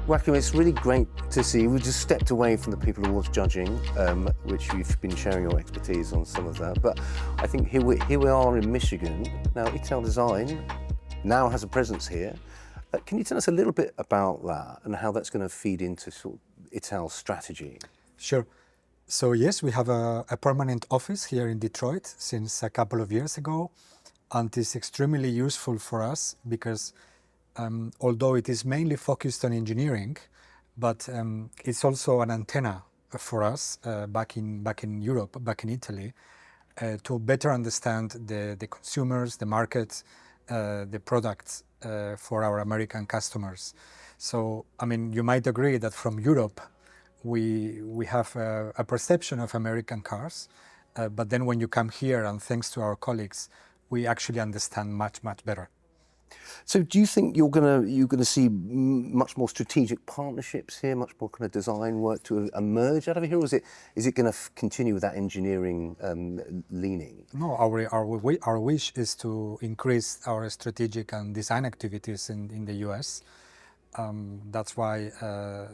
Joaquin, it's really great to see. We just stepped away from the people awards judging, which you've been sharing your expertise on some of that. But I think here we are in Michigan. Now, Italdesign now has a presence here. Can you tell us a little bit about that and how that's going to feed into sort of Ital's strategy? Sure. So yes, we have a permanent office here in Detroit since a couple of years ago, and it's extremely useful for us because although it is mainly focused on engineering, but it's also an antenna for us back in Europe, back in Italy, to better understand the consumers, the market, the products for our American customers. So, I mean, you might agree that from Europe, we have a perception of American cars, but then when you come here, and thanks to our colleagues, we actually understand much better. So do you think you're gonna see much more strategic partnerships here, much more kind of design work to emerge out of here, or is it going to continue with that engineering leaning? No, our wish is to increase our strategic and design activities in the US. That's why,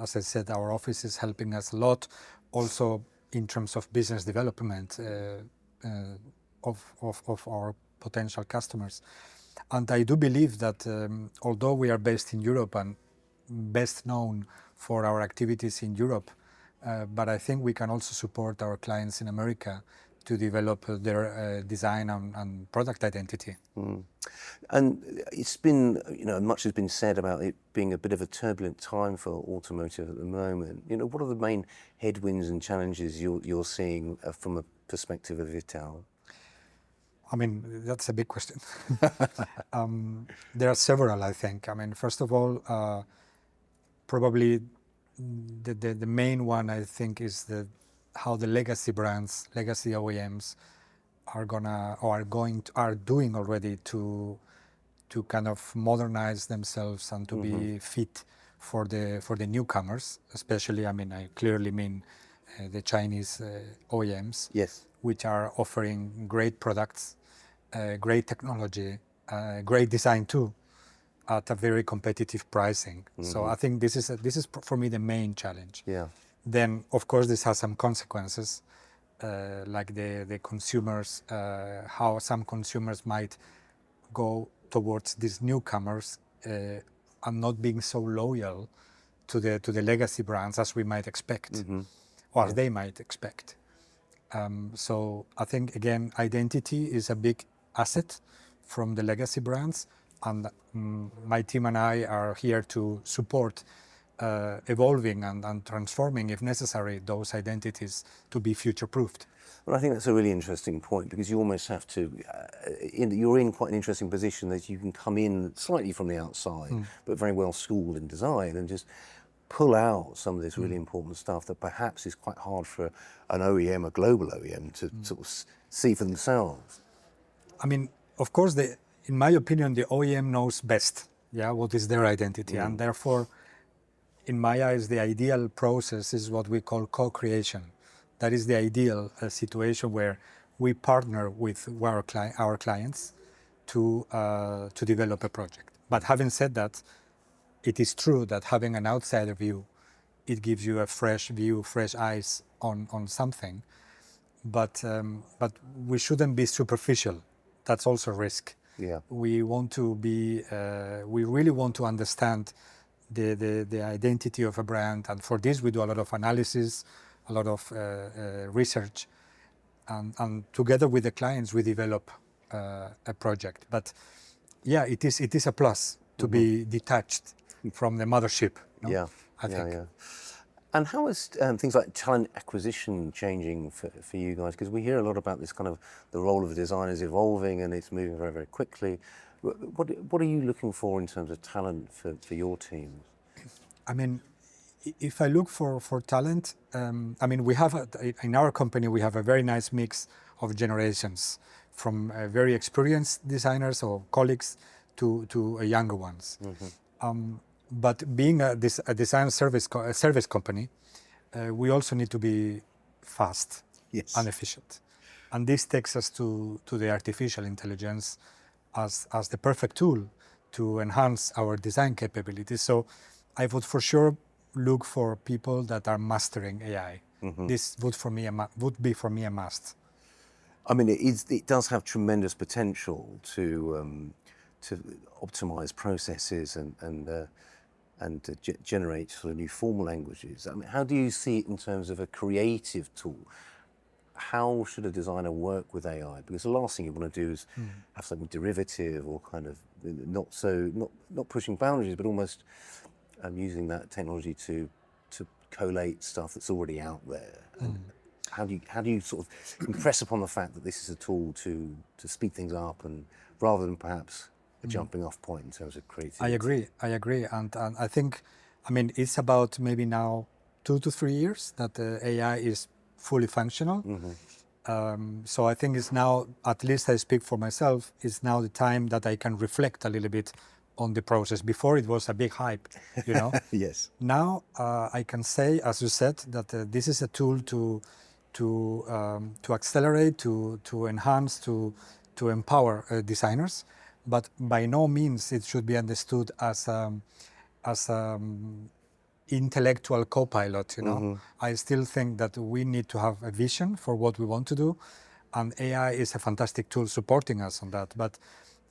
as I said, our office is helping us a lot, also in terms of business development of our potential customers. And I do believe that although we are based in Europe and best known for our activities in Europe, but I think we can also support our clients in America to develop their design and product identity. Mm. And it's been, much has been said about it being a bit of a turbulent time for automotive at the moment. What are the main headwinds and challenges you're seeing from a perspective of Ital? I mean, that's a big question. There are several, I think. I mean, first of all, probably the main one, I think, is how the legacy brands, legacy OEMs are doing already to kind of modernize themselves and to be fit for the newcomers, especially, I mean, I clearly mean the Chinese OEMs, yes, which are offering great products, great technology, great design too, at a very competitive pricing. So I think this is for me the main challenge. Yeah. Then of course this has some consequences, like the consumers, how some consumers might go towards these newcomers and not being so loyal to the legacy brands as we might expect, or as they might expect. So I think, again, identity is a big asset from the legacy brands, and my team and I are here to support evolving and transforming, if necessary, those identities to be future-proofed. Well, I think that's a really interesting point, because you almost have to, you're in quite an interesting position that you can come in slightly from the outside, but very well schooled in design, and just pull out some of this really important stuff that perhaps is quite hard for an OEM, a global OEM, to sort of see for themselves. I mean, of course, in my opinion, the OEM knows best, what is their identity, and therefore, in my eyes, the ideal process is what we call co-creation. That is the ideal situation where we partner with our clients to develop a project. But having said that, it is true that having an outsider view, it gives you a fresh view, fresh eyes on something. But we shouldn't be superficial. That's also a risk. Yeah. We want to be. We really want to understand the identity of a brand, and for this we do a lot of analysis, a lot of research, and together with the clients we develop a project. But yeah, it is a plus to be detached from the mothership. Yeah, I think. Yeah. And how is things like talent acquisition changing for you guys? Because we hear a lot about this kind of the role of the designer is evolving and it's moving very, very quickly. What are you looking for in terms of talent for your teams? I mean, if I look for talent, I mean, we have in our company we have a very nice mix of generations, from very experienced designers or colleagues to younger ones. But being a design service company, we also need to be fast and efficient. And this takes us to the artificial intelligence as the perfect tool to enhance our design capabilities. So I would for sure look for people that are mastering AI. This would be for me a must. I mean, it does have tremendous potential to optimize processes and to generate sort of new formal languages. I mean, how do you see it in terms of a creative tool? How should a designer work with AI? Because the last thing you want to do is have something derivative or kind of not pushing boundaries, but almost using that technology to collate stuff that's already out there. And how do you sort of impress upon the fact that this is a tool to speed things up, and rather than perhaps a jumping off point in terms of creativity? I agree, and I think, I mean, it's about maybe now 2 to 3 years that the AI is fully functional. So I think it's now, at least I speak for myself, it's now the time that I can reflect a little bit on the process. Before it was a big hype, you know. Yes. Now I can say, as you said, that this is a tool to accelerate, to enhance, to empower designers, but by no means it should be understood as intellectual co-pilot. You know, I still think that we need to have a vision for what we want to do, and AI is a fantastic tool supporting us on that. But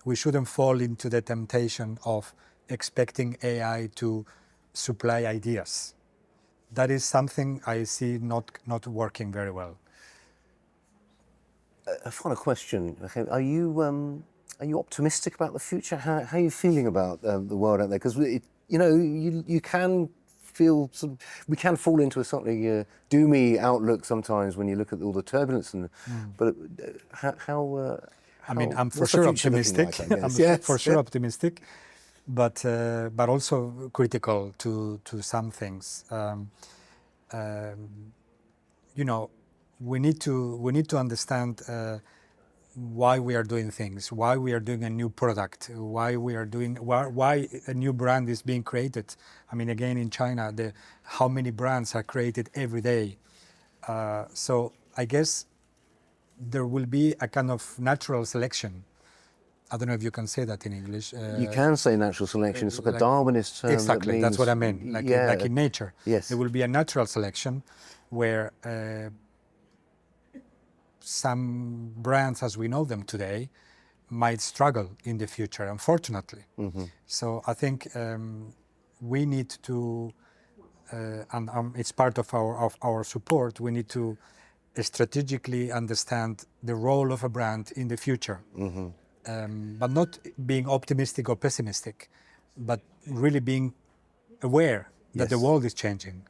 we shouldn't fall into the temptation of expecting AI to supply ideas. That is something I see not working very well. A final question. Okay, are you optimistic about the future? How are you feeling about the world out there? Because you can feel we can fall into a slightly doomy outlook sometimes when you look at all the turbulence. But I mean, I'm for what's the sure future looking optimistic. like, I guess? I'm for sure optimistic, but also critical to some things. You know, we need to understand why we are doing things, why we are doing a new product, why a new brand is being created. I mean, again, in China, how many brands are created every day. So I guess there will be a kind of natural selection. I don't know if you can say that in English. You can say natural selection. It's like a Darwinist term. Exactly, that's what I meant. Like in nature, yes, there will be a natural selection where some brands, as we know them today, might struggle in the future, unfortunately. So I think we need to, and it's part of our support. We need to strategically understand the role of a brand in the future. But not being optimistic or pessimistic, but really being aware that the world is changing.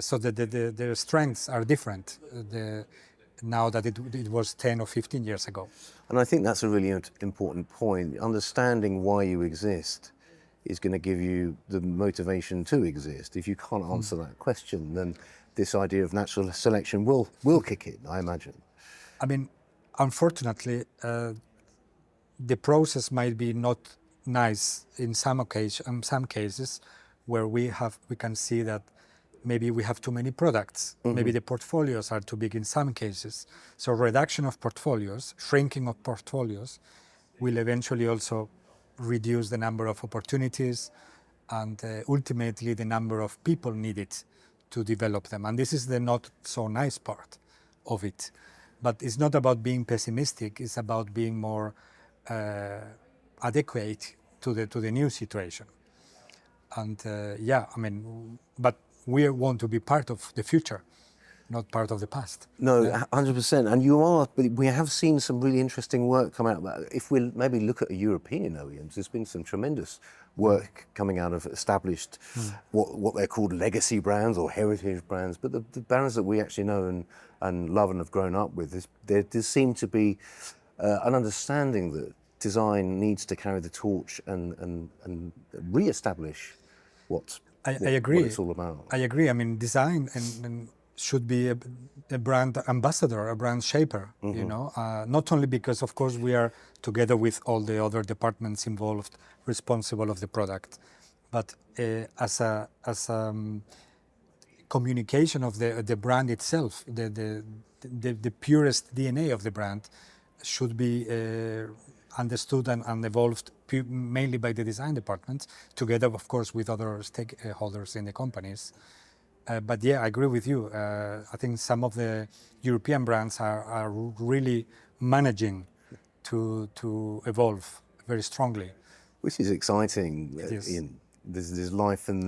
So that the strengths are different now that it was 10 or 15 years ago. And I think that's a really important point. Understanding why you exist is going to give you the motivation to exist. If you can't answer that question, then this idea of natural selection will kick in, I imagine. I mean, unfortunately, the process might be not nice in some cases where we can see that maybe we have too many products. Maybe the portfolios are too big in some cases. So reduction of portfolios, shrinking of portfolios will eventually also reduce the number of opportunities and ultimately the number of people needed to develop them. And this is the not so nice part of it. But it's not about being pessimistic, it's about being more adequate to the new situation. And I mean, but we want to be part of the future, not part of the past. No, 100%. And you are, but we have seen some really interesting work come out. If we maybe look at European OEMs, there's been some tremendous work coming out of established, what they're called legacy brands or heritage brands. But the brands that we actually know and love and have grown up with, there seem to be an understanding that design needs to carry the torch and re-establish what it's all about. I agree. I mean, design and should be a brand ambassador, a brand shaper, you know, not only because, of course, we are together with all the other departments involved, responsible of the product, but as a communication of the brand itself, the purest DNA of the brand should be understood and evolved mainly by the design department, together, of course, with other stakeholders in the companies. But yeah, I agree with you. I think some of the European brands are really managing to evolve very strongly. Which is exciting, Yes. Ian. There's life in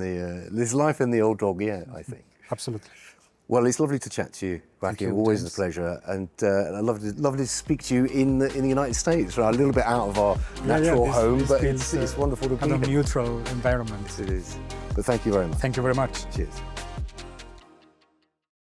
the old dog yet, I think. Absolutely. Well, it's lovely to chat to you, Joaquin. you, Always James. a pleasure, and I lovely to speak to you in the United States. We're a little bit out of our natural home, but it's wonderful to be kind of here. neutral environment. It is. But thank you very much. Thank you very much. Cheers.